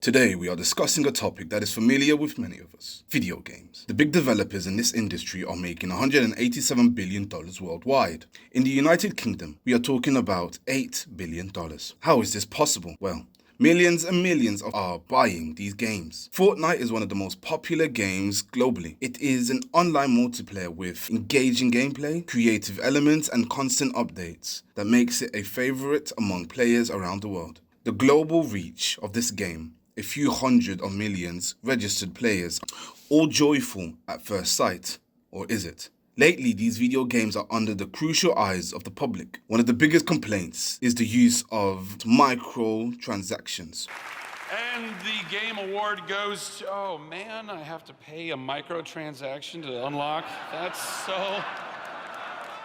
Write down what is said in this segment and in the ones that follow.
Today we are discussing a topic that is familiar with many of us, video games. The big developers in this industry are making $187 billion worldwide. In the United Kingdom, we are talking about $8 billion. How is this possible? Well, millions and millions are buying these games. Fortnite is one of the most popular games globally. It is an online multiplayer with engaging gameplay, creative elements, and constant updates that makes it a favorite among players around the world. The global reach of this game, a few hundred of millions registered players, all joyful at first sight, or is it? Lately, these video games are under the crucial eyes of the public. One of the biggest complaints is the use of microtransactions. And the game award goes to, oh man, I have to pay a microtransaction to unlock. That's so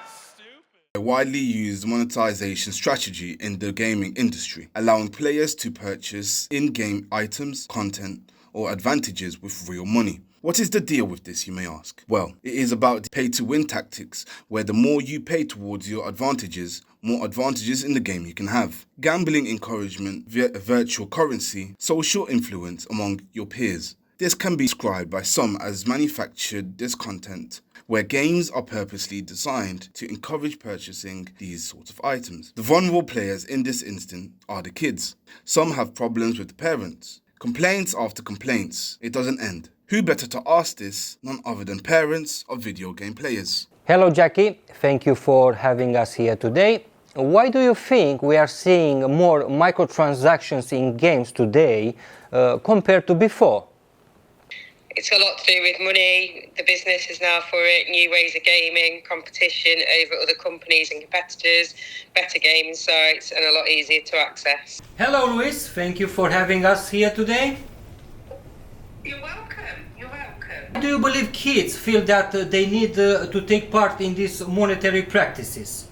stupid. A widely used monetization strategy in the gaming industry, allowing players to purchase in-game items, content, or advantages with real money. What is the deal with this, you may ask? Well, it is about pay-to-win tactics, where the more you pay towards your advantages, more advantages in the game you can have. Gambling encouragement via virtual currency, social influence among your peers. This can be described by some as manufactured discontent, where games are purposely designed to encourage purchasing these sorts of items. The vulnerable players in this instance are the kids. Some have problems with the parents. Complaints after complaints. It doesn't end. Who better to ask this, none other than parents of video game players? Hello Jackie, thank you for having us here today. Why do you think we are seeing more microtransactions in games today compared to before? It's a lot to do with money. The business is now for it, new ways of gaming, competition over other companies and competitors, better gaming sites, and a lot easier to access. Hello Luis, thank you for having us here today. You're welcome. You're welcome. Do you believe kids feel that they need to take part in these monetary practices?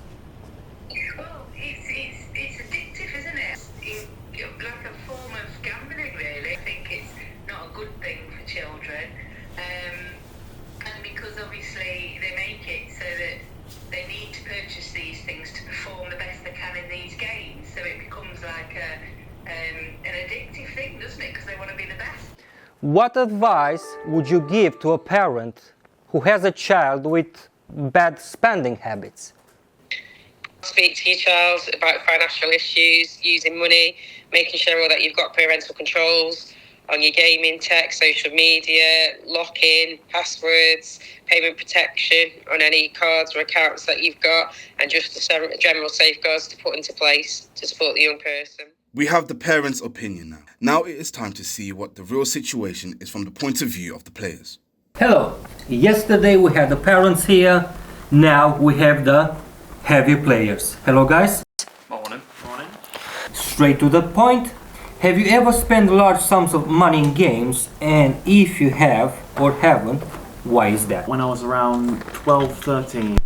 Well, it's addictive, isn't it? It's like a form of gambling, really. I think it's not a good thing for children. And because obviously they make it so that they need to purchase these things to perform the best they can in these games. So it becomes like an addictive thing, doesn't it? Because they want to be the best. What advice would you give to a parent who has a child with bad spending habits? Speak to your child about financial issues, using money, making sure that you've got parental controls on your gaming tech, social media, lock-in, passwords, payment protection on any cards or accounts that you've got, and just the general safeguards to put into place to support the young person. We have the parents' opinion now. Now it is time to see what the real situation is from the point of view of the players. Hello, yesterday we had the parents here, now we have the heavy players. Hello guys. Morning. Straight to the point, have you ever spent large sums of money in games, and if you have or haven't, why is that? When I was around 12, 13,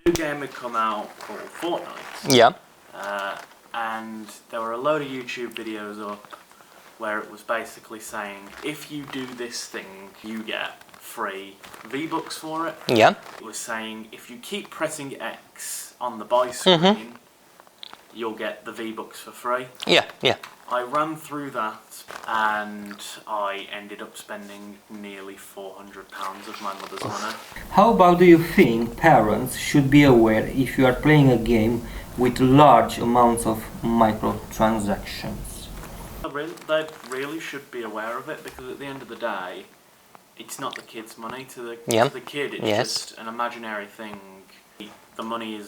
new game had come out called Fortnite. Yeah. And there were a load of YouTube videos up where it was basically saying, if you do this thing, you get free V-Bucks for it. Yeah. It was saying, if you keep pressing X on the buy screen, you'll get the V-Bucks for free. Yeah. I ran through that and I ended up spending nearly £400 of my mother's money. How about do you think parents should be aware if you are playing a game with large amounts of microtransactions? They really should be aware of it, because at the end of the day, it's not the kid's money. To the kid, it's just an imaginary thing. The money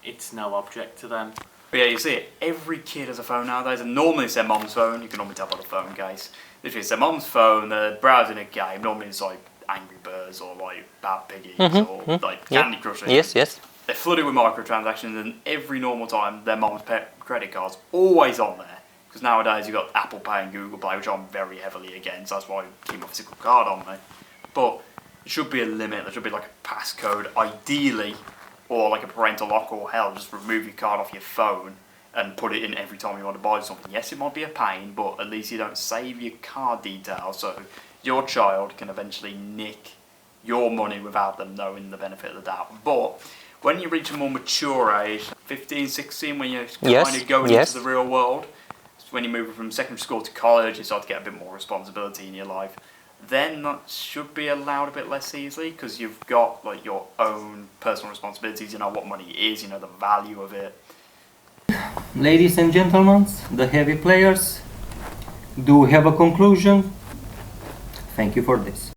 it's no object to them. But yeah, you see it. Every kid has a phone nowadays, and normally it's their mom's phone. You can normally tell by the phone case. If it's their mom's phone, they're browsing a game. Normally it's like Angry Birds or like Bad Piggies or like Candy Crush. Yes. They're flooded with microtransactions, and every normal time their mom's credit card's always on there. Because nowadays you've got Apple Pay and Google Pay, which I'm very heavily against. That's why I keep my physical card on me. But there should be a limit. There should be like a passcode, ideally, or like a parental lock, or hell, just remove your card off your phone and put it in every time you want to buy something. Yes, it might be a pain, but at least you don't save your card details, so your child can eventually nick your money without them knowing the benefit of the doubt. But when you reach a more mature age, 15, 16, when you're kind of going into the real world, when you move from secondary school to college, you start to get a bit more responsibility in your life. Then that should be allowed a bit less easily because you've got like your own personal responsibilities. You know what money is. You know the value of it. Ladies and gentlemen, the heavy players, do we have a conclusion? Thank you for this.